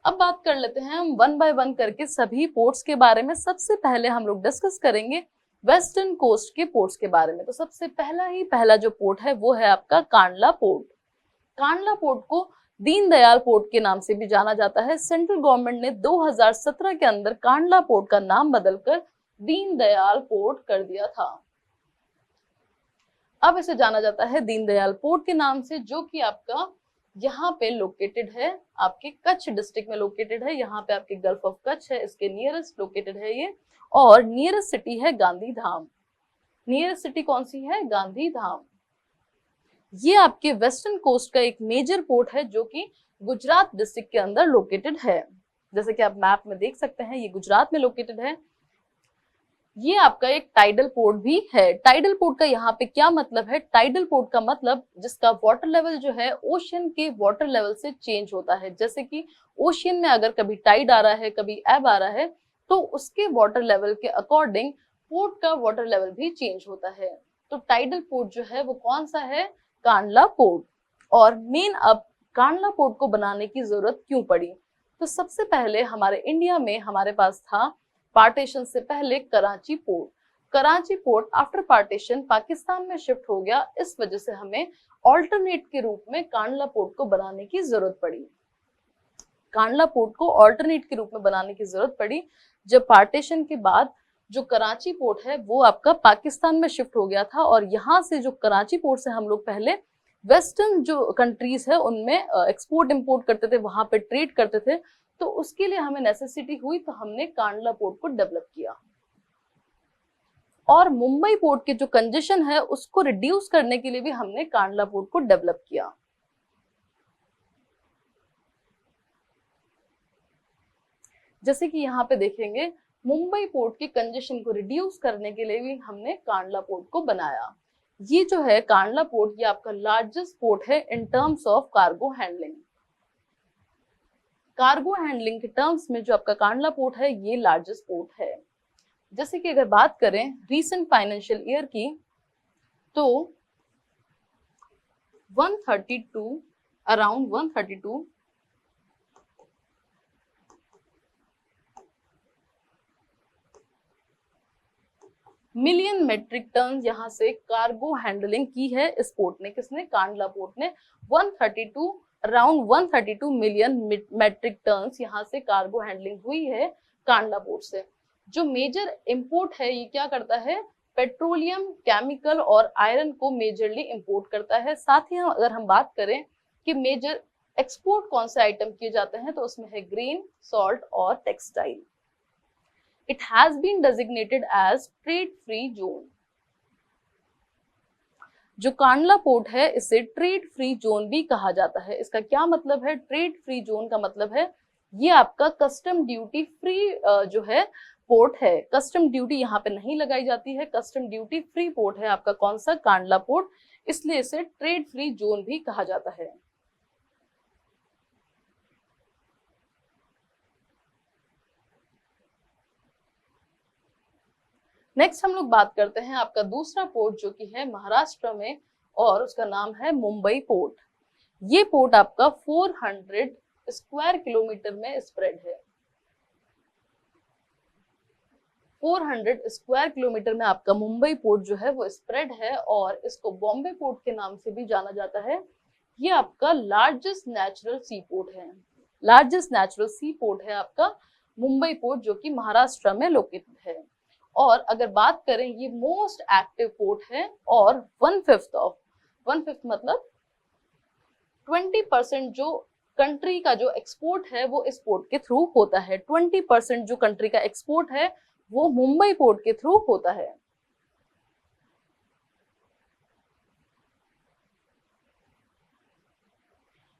अब बात कर लेते हैं हम 1 बाय 1 करके सभी पोर्ट्स के बारे में। सबसे पहले हम लोग डिस्कस करेंगे वेस्टर्न कोस्ट के पोर्ट्स के बारे में। तो सबसे पहला जो पोर्ट है वो है आपका कांडला पोर्ट। कांडला पोर्ट को दीनदयाल पोर्ट के नाम से भी जाना जाता है। सेंट्रल गवर्नमेंट ने 2017 के अंदर कांडला पोर्ट का नाम बदलकर दीनदयाल पोर्ट कर दिया था। अब इसे जाना जाता है दीनदयाल पोर्ट के नाम से, जो कि आपका यहाँ पे लोकेटेड है, आपके कच्छ डिस्ट्रिक्ट में लोकेटेड है। यहाँ पे आपके गल्फ ऑफ कच्छ है, इसके नियरेस्ट लोकेटेड है ये, और नियरेस्ट सिटी है गांधीधाम। नियरेस्ट सिटी कौन सी है? गांधीधाम। ये आपके वेस्टर्न कोस्ट का एक मेजर पोर्ट है, जो कि गुजरात डिस्ट्रिक्ट के अंदर लोकेटेड है। जैसे कि आप मैप में देख सकते हैं, ये गुजरात में लोकेटेड है। ये आपका एक टाइडल पोर्ट भी है। टाइडल पोर्ट का यहाँ पे क्या मतलब है? टाइडल पोर्ट का मतलब जिसका वाटर लेवल जो है ओशियन के वाटर लेवल से चेंज होता है। जैसे कि ओशियन में अगर कभी टाइड आ रहा है, कभी एब आ रहा है, तो उसके वाटर लेवल के अकॉर्डिंग पोर्ट का वाटर लेवल भी चेंज होता है। तो टाइडल पोर्ट जो है वो कौन सा है? कांडला पोर्ट। और मेन अब कांडला पोर्ट को बनाने की जरूरत क्यों पड़ी? तो सबसे पहले हमारे इंडिया में हमारे पास था पार्टीशन से पहले Karachi port. Karachi port after partition Pakistan में शिफ्ट हो गया, इस वजह से हमें ऑल्टरनेट के रूप में कांडला पोर्ट को बनाने की जरूरत पड़ी। कांडला पोर्ट को ऑल्टरनेट के रूप में बनाने की जरूरत पड़ी जब पार्टीशन के बाद जो कराची पोर्ट है वो आपका पाकिस्तान में शिफ्ट हो गया था। और यहाँ से जो कराची पोर्ट से हम लोग पहले वेस्टर्न जो कंट्रीज है उनमें एक्सपोर्ट इंपोर्ट करते थे, वहां पे ट्रेड करते थे, तो उसके लिए हमें नेसेसिटी हुई, तो हमने कांडला पोर्ट को डेवलप किया। और मुंबई पोर्ट के जो कंजेशन है उसको रिड्यूस करने के लिए भी हमने कांडला पोर्ट को डेवलप किया। जैसे कि यहाँ पे देखेंगे, मुंबई पोर्ट के कंजेशन को रिड्यूस करने के लिए भी हमने कांडला पोर्ट को बनाया। ये जो है कांडला पोर्ट, ये आपका लार्जेस्ट पोर्ट है in terms of cargo handling. Cargo handling के टर्म्स में जो आपका कांडला पोर्ट है ये लार्जेस्ट पोर्ट है। जैसे कि अगर बात करें रीसेंट फाइनेंशियल ईयर की, तो 132 मिलियन मेट्रिक टन यहाँ से कार्गो हैंडलिंग की है इस पोर्ट ने। किसने? कांडला पोर्ट ने। अराउंड 132 मिलियन मेट्रिक टन यहाँ से कार्गो हैंडलिंग हुई है कांडला पोर्ट से। जो मेजर इंपोर्ट है ये क्या करता है? पेट्रोलियम, केमिकल और आयरन को मेजरली इंपोर्ट करता है। साथ ही अगर हम बात करें कि मेजर एक्सपोर्ट कौन से आइटम किए जाते हैं, तो उसमें है ग्रेन, सॉल्ट और textile. It has been designated as trade free zone. जो कांडला पोर्ट है इसे ट्रेड फ्री जोन भी कहा जाता है। इसका क्या मतलब है? ट्रेड फ्री जोन का मतलब है ये आपका कस्टम ड्यूटी फ्री जो है पोर्ट है। कस्टम ड्यूटी यहाँ पे नहीं लगाई जाती है, कस्टम ड्यूटी फ्री पोर्ट है आपका कौन सा? कांडला पोर्ट। इसलिए इसे ट्रेड फ्री जोन भी कहा जाता है। नेक्स्ट हम लोग बात करते हैं आपका दूसरा पोर्ट जो कि है महाराष्ट्र में, और उसका नाम है मुंबई पोर्ट। ये पोर्ट आपका 400 स्क्वायर किलोमीटर में स्प्रेड है। 400 स्क्वायर किलोमीटर में आपका मुंबई पोर्ट जो है वो स्प्रेड है, और इसको बॉम्बे पोर्ट के नाम से भी जाना जाता है। ये आपका लार्जेस्ट नेचुरल सी पोर्ट है। लार्जेस्ट नेचुरल सी पोर्ट है आपका मुंबई पोर्ट, जो कि महाराष्ट्र में लोकेटेड है। और अगर बात करें ये मोस्ट एक्टिव पोर्ट है, और 1/5 मतलब 20% जो कंट्री का जो एक्सपोर्ट है वो इस पोर्ट के थ्रू होता है। 20% जो कंट्री का एक्सपोर्ट है वो मुंबई पोर्ट के थ्रू होता है।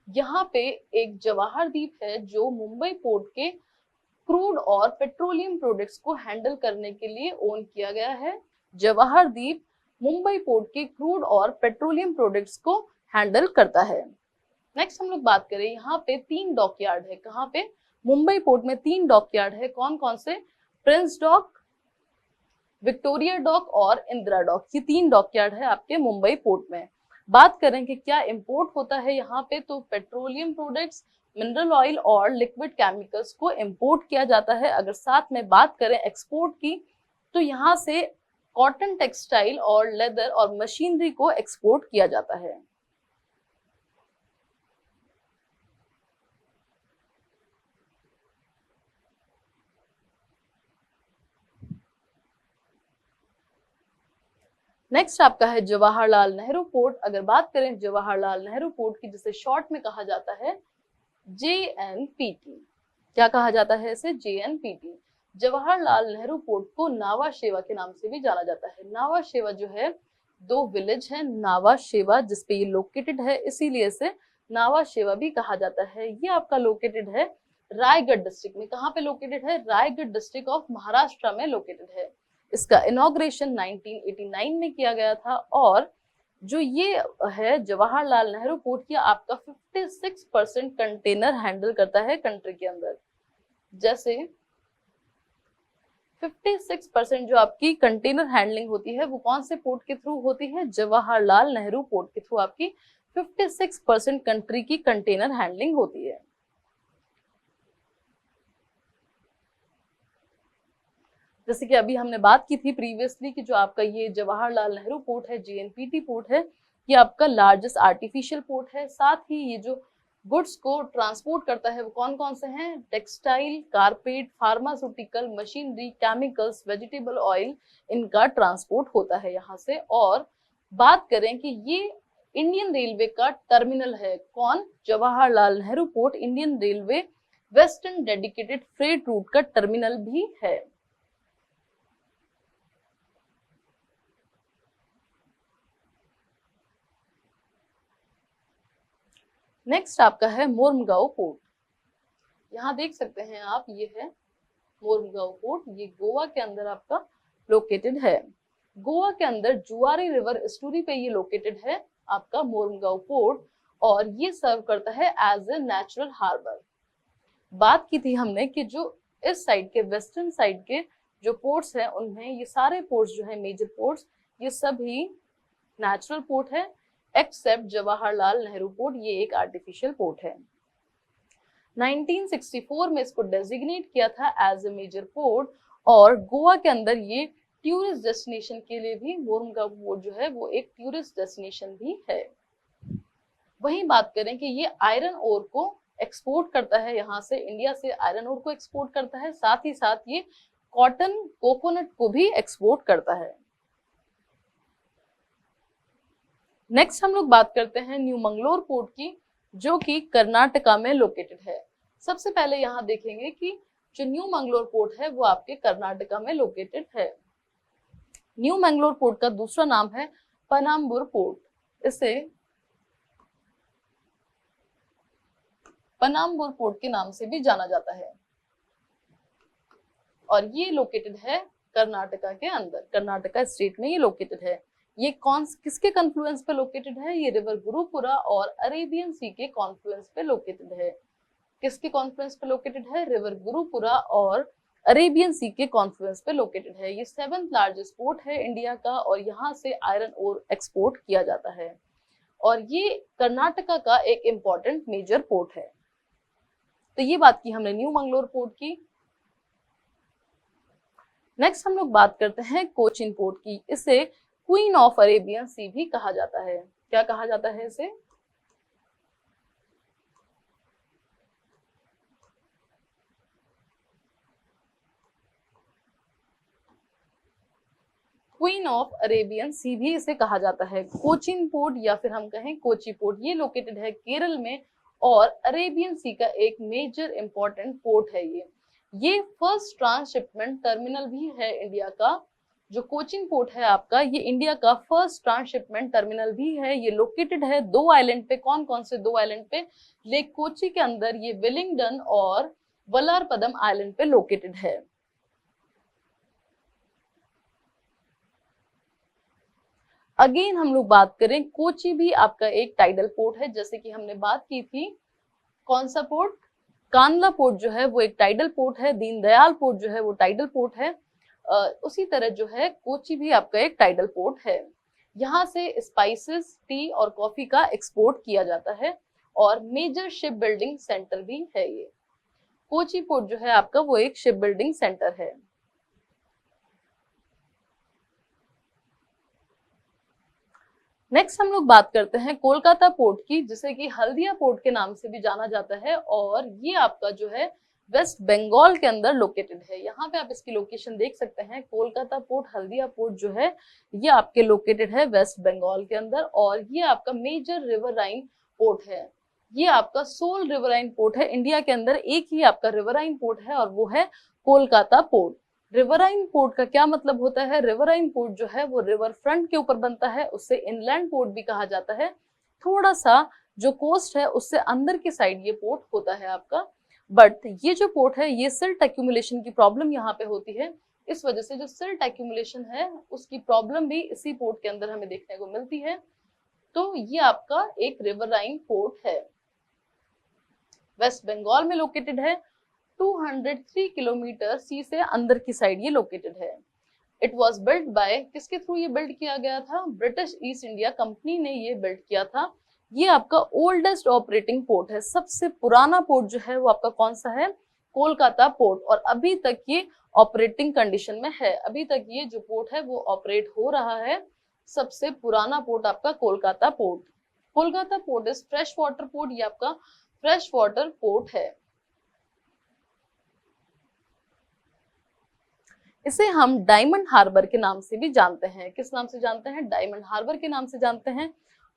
यहाँ पे एक जवाहर द्वीप है जो मुंबई पोर्ट के क्रूड और पेट्रोलियम प्रोडक्ट्स को हैंडल करने के लिए ओन किया गया है। जवाहर द्वीप मुंबई पोर्ट के क्रूड और पेट्रोलियम प्रोडक्ट्स को हैंडल करता है। नेक्स्ट हम लोग बात करें, यहाँ पे 3 डॉकयार्ड है। कहाँ पे? मुंबई पोर्ट में 3 डॉकयार्ड है। कौन कौन से? प्रिंस डॉक, विक्टोरिया डॉक और इंदिरा डॉक। ये 3 डॉकयार्ड है आपके मुंबई पोर्ट में। बात करें कि क्या इंपोर्ट होता है यहाँ पे, तो पेट्रोलियम प्रोडक्ट्स, मिनरल ऑयल और लिक्विड केमिकल्स को इंपोर्ट किया जाता है। अगर साथ में बात करें एक्सपोर्ट की, तो यहाँ से कॉटन, टेक्सटाइल और लेदर और मशीनरी को एक्सपोर्ट किया जाता है। नेक्स्ट आपका है जवाहरलाल नेहरू पोर्ट। अगर बात करें जवाहरलाल नेहरू पोर्ट की, जिसे शॉर्ट में कहा जाता है JNPT। क्या कहा जाता है इसे? JNPT। जवाहरलाल नेहरू पोर्ट को नावा शेवा के नाम से भी जाना जाता है। नावा शेवा जो है, दो विलेज है नावा शेवा जिसपे ये लोकेटेड है, इसीलिए इसे नावा शेवा भी कहा जाता है। ये आपका लोकेटेड है रायगढ़ डिस्ट्रिक्ट में। कहाँ पे लोकेटेड है? रायगढ़ डिस्ट्रिक्ट ऑफ महाराष्ट्र में लोकेटेड है। इसका इनॉग्रेशन 1989 में किया गया था। और जो ये है जवाहरलाल नेहरू पोर्ट, ये आपका 56% कंटेनर हैंडल करता है कंट्री के अंदर। जैसे 56% जो आपकी कंटेनर हैंडलिंग होती है वो कौन से पोर्ट के थ्रू होती है? जवाहरलाल नेहरू पोर्ट के थ्रू आपकी 56% कंट्री की कंटेनर हैंडलिंग होती है। जैसे कि अभी हमने बात की थी प्रीवियसली कि जो आपका ये जवाहरलाल नेहरू पोर्ट है, JNPT पोर्ट है, ये आपका लार्जेस्ट आर्टिफिशियल पोर्ट है। साथ ही ये जो गुड्स को ट्रांसपोर्ट करता है वो कौन कौन से हैं? Textile, carpet, pharmaceutical, machinery, chemicals, vegetable oil, इनका ट्रांसपोर्ट होता है यहाँ से। और बात करें कि ये इंडियन रेलवे का टर्मिनल है। कौन? Jawaharlal Nehru port Indian railway western dedicated freight route का टर्मिनल भी है। नेक्स्ट आपका है मोरमुगाओ पोर्ट। यहाँ देख सकते हैं आप, ये है मोरमुगाओ पोर्ट। ये गोवा के अंदर आपका लोकेटेड है। गोवा के अंदर जुआरी रिवर एस्टूरी पे ये लोकेटेड है आपका मोरमुगाओ पोर्ट, और ये सर्व करता है एज ए नेचुरल हार्बर। बात की थी हमने कि जो इस साइड के, वेस्टर्न साइड के जो पोर्ट्स हैं, उनमें ये सारे पोर्ट्स जो है मेजर पोर्ट्स, ये सभी नेचुरल पोर्ट है, एक्सेप्ट जवाहरलाल नेहरू पोर्ट, ये एक आर्टिफिशियल पोर्ट है। 1964 में इसको डेजिग्नेट किया था एज ए मेजर पोर्ट, और गोवा के अंदर ये टूरिस्ट डेस्टिनेशन के लिए भी मोरमुगाओ पोर्ट जो है वो एक टूरिस्ट डेस्टिनेशन भी है। वहीं बात करें कि ये आयरन ओर को एक्सपोर्ट करता है, यहाँ से इंडिया से आयरन ओर को एक्सपोर्ट करता है, साथ ही साथ ये कॉटन, कोकोनट को भी एक्सपोर्ट करता है। नेक्स्ट हम लोग बात करते हैं न्यू मंगलोर पोर्ट की, जो कि कर्नाटका में लोकेटेड है। सबसे पहले यहाँ देखेंगे कि जो न्यू मंगलोर पोर्ट है वो आपके कर्नाटका में लोकेटेड है। न्यू मंगलोर पोर्ट का दूसरा नाम है पनाम्बुर पोर्ट। इसे पनाम्बुर पोर्ट के नाम से भी जाना जाता है, और ये लोकेटेड है कर्नाटका के अंदर, कर्नाटका स्टेट में ये लोकेटेड है। ये किसके कॉन्फ्लुएंस पे लोकेटेड है? ये रिवर गुरुपुरा और अरेबियन सी के कॉन्फ्लुएंस पे लोकेटेड है। किसके कॉन्फ्लुएंस पे लोकेटेड है? रिवर गुरुपुरा और अरेबियन सी के कॉन्फ्लुएंस पे लोकेटेड है। ये 7th लार्जेस्ट पोर्ट है इंडिया का, और यहाँ से आयरन ओर एक्सपोर्ट किया जाता है, और ये कर्नाटका का एक इंपॉर्टेंट मेजर पोर्ट है। तो ये बात की हमने न्यू मंगलोर पोर्ट की। नेक्स्ट हम लोग बात करते हैं कोचिन पोर्ट की। इसे क्वीन ऑफ अरेबियन सी भी कहा जाता है। क्या कहा जाता है इसे? क्वीन ऑफ अरेबियन सी भी इसे कहा जाता है। कोचिन पोर्ट या फिर हम कहें कोची पोर्ट, ये लोकेटेड है केरल में, और अरेबियन सी का एक मेजर इंपॉर्टेंट पोर्ट है। ये फर्स्ट ट्रांसशिपमेंट टर्मिनल भी है इंडिया का। जो कोचिन पोर्ट है आपका, ये इंडिया का फर्स्ट ट्रांसशिपमेंट टर्मिनल भी है। ये लोकेटेड है 2 आइलैंड पे। कौन कौन से 2 आइलैंड पे? लेक कोची के अंदर ये विलिंगडन और वलारपदम आइलैंड पे लोकेटेड है। अगेन हम लोग बात करें, कोची भी आपका एक टाइडल पोर्ट है। जैसे कि हमने बात की थी, कौन सा पोर्ट? कांदला पोर्ट जो है वो एक टाइडल पोर्ट है। दीनदयाल पोर्ट जो है वो टाइडल पोर्ट है। उसी तरह जो है कोची भी आपका एक टाइडल पोर्ट है। यहाँ से स्पाइसेस, टी और कॉफी का एक्सपोर्ट किया जाता है, और मेजर शिप बिल्डिंग सेंटर भी है। ये कोची पोर्ट जो है आपका वो एक शिप बिल्डिंग सेंटर है। नेक्स्ट हम लोग बात करते हैं कोलकाता पोर्ट की, जिसे कि हल्दिया पोर्ट के नाम से भी जाना जाता है, और ये आपका जो है वेस्ट बंगाल के अंदर लोकेटेड है। यहाँ पे आप इसकी लोकेशन देख सकते हैं, कोलकाता पोर्ट, हल्दिया पोर्ट जो है ये आपके लोकेटेड है वेस्ट बंगाल के अंदर, और ये आपका मेजर रिवराइन पोर्ट है। ये आपका सोल रिवराइन पोर्ट है। इंडिया के अंदर एक ही आपका रिवराइन पोर्ट है और वो है कोलकाता पोर्ट। रिवराइन पोर्ट का क्या मतलब होता है? रिवराइन पोर्ट जो है वो रिवर फ्रंट के ऊपर बनता है, उससे इनलैंड पोर्ट भी कहा जाता है। थोड़ा सा जो कोस्ट है उससे अंदर की साइड ये पोर्ट होता है आपका। बट ये जो पोर्ट है ये सिल्ट एक्यूमुलेशन की प्रॉब्लम यहाँ पे होती है, इस वजह से जो सिल्ट एक्यूमुलेशन है उसकी प्रॉब्लम भी इसी पोर्ट के अंदर हमें देखने को मिलती है। तो ये आपका एक रिवराइन पोर्ट है, वेस्ट बंगाल में लोकेटेड है, 203 किलोमीटर सी से अंदर की साइड ये लोकेटेड है। इट वॉज बिल्ट बाय, किसके थ्रू ये बिल्ड किया गया था? ब्रिटिश ईस्ट इंडिया कंपनी ने ये बिल्ड किया था। ये आपका ओल्डेस्ट ऑपरेटिंग पोर्ट है, सबसे पुराना पोर्ट जो है वो आपका कौन सा है? कोलकाता पोर्ट, और अभी तक ये ऑपरेटिंग कंडीशन में है। अभी तक ये जो पोर्ट है वो ऑपरेट हो रहा है। सबसे पुराना पोर्ट आपका Kolkata port. Kolkata port is fresh water port, ये आपका फ्रेश वाटर पोर्ट है। इसे हम डायमंड हार्बर के नाम से भी जानते हैं। किस नाम से जानते हैं? डायमंड हार्बर के नाम से जानते हैं।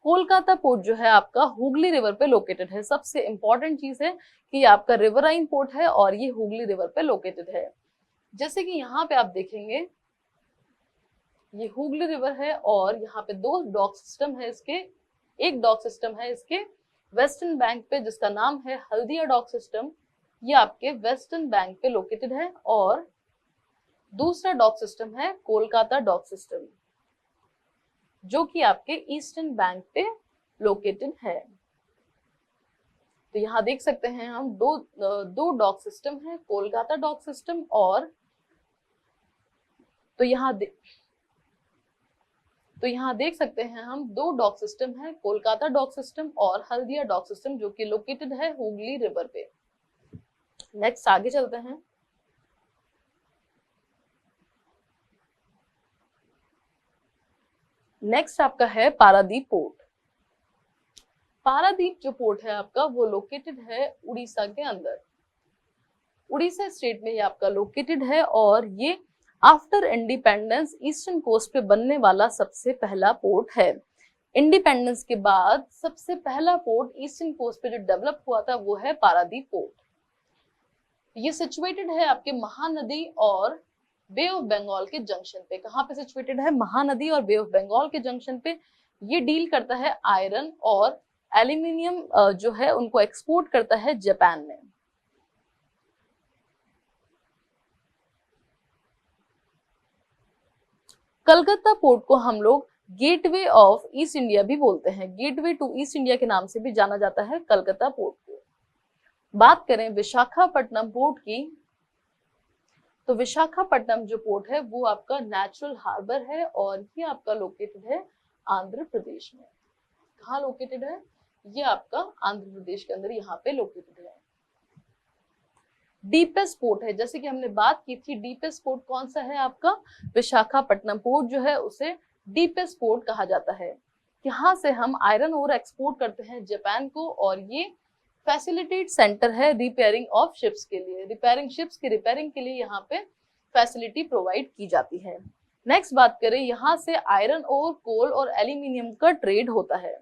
कोलकाता पोर्ट जो है आपका हुगली रिवर पे लोकेटेड है। सबसे इंपॉर्टेंट चीज है कि ये आपका रिवराइन पोर्ट है और ये हुगली रिवर पे लोकेटेड है। जैसे कि यहाँ पे आप देखेंगे ये हुगली रिवर है और यहाँ पे दो डॉक सिस्टम है इसके। एक डॉक सिस्टम है इसके वेस्टर्न बैंक पे जिसका नाम है हल्दिया डॉक सिस्टम, ये आपके वेस्टर्न बैंक पे लोकेटेड है, और दूसरा डॉक सिस्टम है कोलकाता डॉक सिस्टम जो कि आपके ईस्टर्न बैंक पे लोकेटेड है। तो यहाँ देख सकते हैं हम दो डॉक सिस्टम है, कोलकाता डॉक सिस्टम और तो यहाँ देख सकते हैं हम दो डॉक सिस्टम है, कोलकाता डॉक सिस्टम और हल्दिया डॉक सिस्टम जो कि लोकेटेड है हुगली रिवर पे। नेक्स्ट आगे चलते हैं। नेक्स्ट आपका है पारादीप पोर्ट। पारादीप जो पोर्ट है आपका वो लोकेटेड है उड़ीसा के अंदर। उड़ीसा स्टेट में ये आपका लोकेटेड है और ये आफ्टर इंडिपेंडेंस ईस्टर्न कोस्ट पे बनने वाला सबसे पहला पोर्ट है। इंडिपेंडेंस के बाद सबसे पहला पोर्ट ईस्टर्न कोस्ट पे जो डेवलप हुआ था वो है पारादीप पोर्ट। ये सिचुएटेड है आपके महानदी और बे ऑफ बंगाल के जंक्शन पे। कहाँ पे सिचुएटेड है? महानदी और बे ऑफ बंगाल के जंक्शन पे। ये डील करता है आयरन और एल्यूमिनियम जो है उनको एक्सपोर्ट करता है जापान में। कलकत्ता पोर्ट को हम लोग गेटवे ऑफ ईस्ट इंडिया भी बोलते हैं। गेटवे टू ईस्ट इंडिया के नाम से भी जाना जाता है कलकत्ता पोर्ट को। बात करें विशाखापट्टनम पोर्ट की, तो विशाखापट्टनम जो पोर्ट है वो आपका नेचुरल हार्बर है और ये आपका लोकेटेड है आंध्र प्रदेश में। कहाँ लोकेटेड है? ये आपका आंध्र प्रदेश के अंदर यहाँ पे लोकेटेड है। डीपेस्ट पोर्ट है, जैसे कि हमने बात की थी, डीपेस्ट पोर्ट कौन सा है आपका? विशाखापट्टनम पोर्ट जो है उसे डीपेस्ट पोर्ट कहा जाता है। यहाँ से हम आयरन ओर एक्सपोर्ट करते हैं जापान को और ये फैसिलिटेट सेंटर है रिपेयरिंग ऑफ शिप्स के लिए। रिपेयरिंग शिप्स की रिपेयरिंग के लिए यहाँ पे फैसिलिटी प्रोवाइड की जाती है। नेक्स्ट बात करें, यहाँ से आयरन ओर, कोल और एल्यूमिनियम का ट्रेड होता है।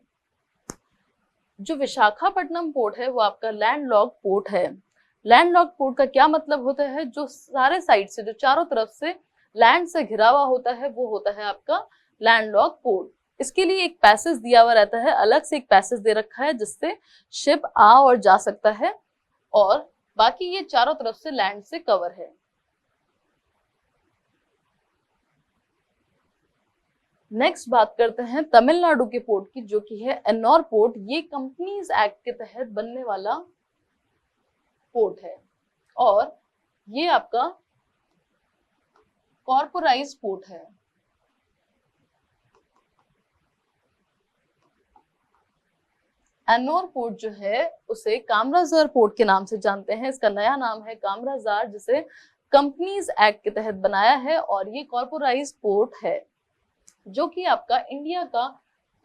जो विशाखापट्टनम पोर्ट है वो आपका लैंडलॉक्ड पोर्ट है। लैंडलॉक्ड पोर्ट का क्या मतलब होता है? जो सारे साइड से, जो चारों तरफ से लैंड से घिरा हुआ होता है वो होता है आपका लैंडलॉक्ड पोर्ट। इसके लिए एक पैसेज दिया हुआ रहता है, अलग से एक पैसेज दे रखा है जिससे शिप आ और जा सकता है, और बाकी ये चारों तरफ से लैंड से कवर है। नेक्स्ट बात करते हैं तमिलनाडु के पोर्ट की, जो कि है एन्नोर पोर्ट। ये कंपनीज एक्ट के तहत बनने वाला पोर्ट है और ये आपका कॉर्पोराइज्ड पोर्ट है। एन्नोर पोर्ट जो है उसे कामराजार पोर्ट के नाम से जानते हैं। इसका नया नाम है कामराजार, जिसे कंपनीज एक्ट के तहत बनाया है, और ये कॉर्पोराइज्ड पोर्ट है जो कि आपका इंडिया का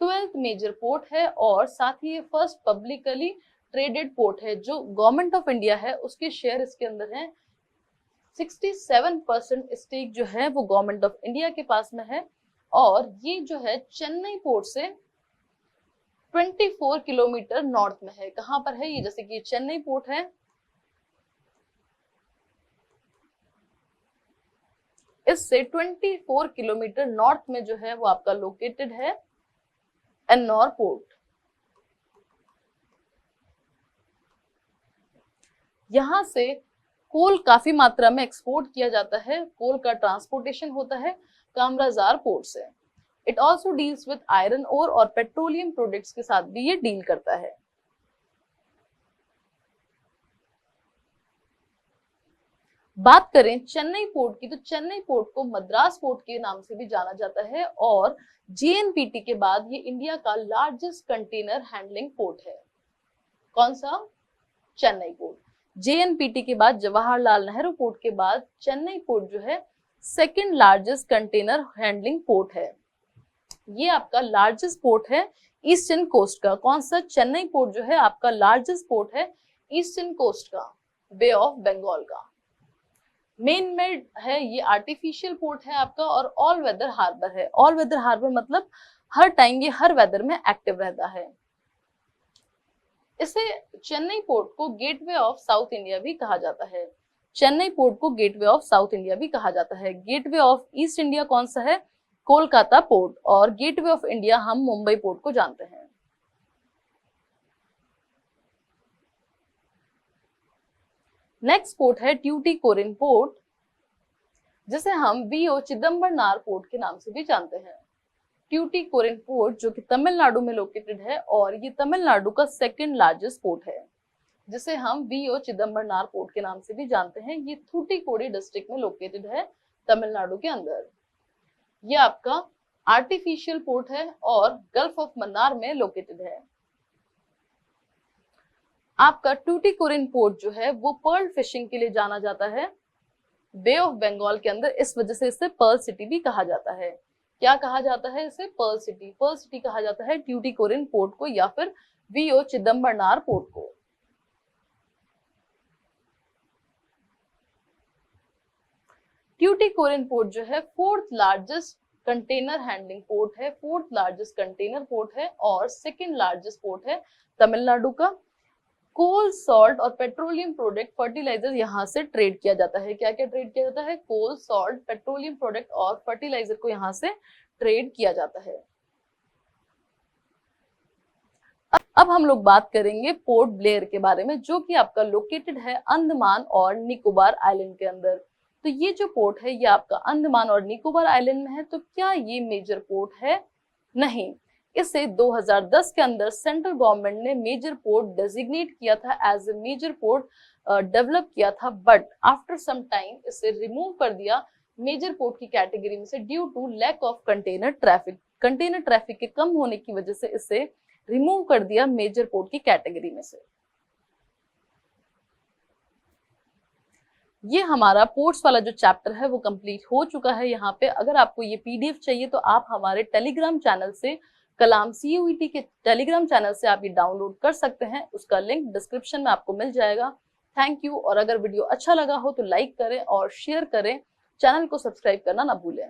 12th मेजर पोर्ट है और साथ ही ये फर्स्ट पब्लिकली ट्रेडेड पोर्ट है, जो गवर्नमेंट ऑफ इंडिया है उसके शेयर इसके अंदर है। 67% स्टेक जो है वो गवर्नमेंट ऑफ इंडिया के पास में है। और ये जो है चेन्नई पोर्ट से 24 किलोमीटर नॉर्थ में है। कहां पर है ये? जैसे कि चेन्नई पोर्ट है, इससे 24 किलोमीटर नॉर्थ में जो है वो आपका लोकेटेड है एन्नौर पोर्ट। यहां से कोल काफी मात्रा में एक्सपोर्ट किया जाता है, कोल का ट्रांसपोर्टेशन होता है कामराजार पोर्ट से। It also deals with iron ore और पेट्रोलियम प्रोडक्ट्स के साथ भी ये डील करता है। बात करें चेन्नई पोर्ट की, तो चेन्नई पोर्ट को मद्रास पोर्ट के नाम से भी जाना जाता है और जेएनपीटी के बाद ये इंडिया का लार्जेस्ट कंटेनर हैंडलिंग पोर्ट है। कौन सा? चेन्नई पोर्ट। जेएनपीटी के बाद, जवाहरलाल नेहरू पोर्ट के बाद चेन्नई पोर्ट जो है second largest container handling port है। ये आपका लार्जेस्ट पोर्ट है ईस्टर्न कोस्ट का। कौन सा? चेन्नई पोर्ट जो है आपका लार्जेस्ट पोर्ट है ईस्टर्न कोस्ट का, बे ऑफ बंगाल का। मेन मेड है, ये आर्टिफिशियल पोर्ट है आपका, और ऑल वेदर हार्बर है। ऑल वेदर हार्बर मतलब हर टाइम ये हर वेदर में एक्टिव रहता है। इसे चेन्नई पोर्ट को गेटवे ऑफ साउथ इंडिया भी कहा जाता है। चेन्नई पोर्ट को गेटवे ऑफ साउथ इंडिया भी कहा जाता है। गेटवे ऑफ ईस्ट इंडिया कौन सा है? कोलकाता पोर्ट। और गेटवे ऑफ इंडिया हम मुंबई पोर्ट को जानते हैं। नेक्स्ट पोर्ट है ट्यूटिकोरिन पोर्ट, जिसे हम वीओ चिदम्बरनार पोर्ट के नाम से भी जानते हैं। ट्यूटिकोरिन पोर्ट जो कि तमिलनाडु में लोकेटेड है और ये तमिलनाडु का सेकंड लार्जेस्ट पोर्ट है, जिसे हम वीओ चिदम्बरनार पोर्ट के नाम से भी जानते हैं। ये थूटिकोडी डिस्ट्रिक्ट में लोकेटेड है तमिलनाडु के अंदर। ये आपका आर्टिफिशियल पोर्ट है और गल्फ ऑफ मन्नार में लोकेटेड है। आपका ट्यूटिकोरिन पोर्ट जो है वो पर्ल फिशिंग के लिए जाना जाता है बे ऑफ बंगाल के अंदर, इस वजह से इसे पर्ल सिटी भी कहा जाता है। क्या कहा जाता है इसे? Perl city. पर्ल सिटी कहा जाता है ट्यूटिकोरिन पोर्ट को या फिर वीओ चिदम्बरनार पोर्ट को। ट्यूटिकोरिन पोर्ट जो है fourth largest container handling port है, फोर्थ लार्जेस्ट कंटेनर पोर्ट है और सेकंड लार्जेस्ट पोर्ट है तमिलनाडु का। कोल, सॉल्ट और पेट्रोलियम प्रोडक्ट, फर्टिलाइजर यहाँ से ट्रेड किया जाता है। क्या क्या ट्रेड किया जाता है? कोल, सॉल्ट, पेट्रोलियम प्रोडक्ट और फर्टिलाइजर को यहाँ से ट्रेड किया जाता है। अब हम लोग बात करेंगे पोर्ट ब्लेयर के बारे में, जो कि आपका लोकेटेड है अंडमान और निकोबार आइलैंड के अंदर। तो ये जो पोर्ट है ये आपका अंडमान और निकोबार आइलैंड में है। तो क्या ये मेजर पोर्ट है? नहीं। इसे 2010 के अंदर सेंट्रल गवर्नमेंट ने मेजर पोर्ट डेजिग्नेट किया था, as a major port develop किया था, बट आफ्टर सम टाइम इसे रिमूव कर दिया मेजर पोर्ट की कैटेगरी में से due to lack of container traffic. Container traffic के कम होने की वजह से इसे रिमूव कर दिया मेजर पोर्ट की कैटेगरी में से। ये हमारा पोर्ट्स वाला जो चैप्टर है वो कंप्लीट हो चुका है। यहाँ पे अगर आपको ये पीडीएफ चाहिए तो आप हमारे टेलीग्राम चैनल से, कलाम सीयूईटी के टेलीग्राम चैनल से आप ये डाउनलोड कर सकते हैं। उसका लिंक डिस्क्रिप्शन में आपको मिल जाएगा। Thank you. और अगर वीडियो अच्छा लगा हो तो लाइक करें और शेयर करें, चैनल को सब्सक्राइब करना ना भूलें।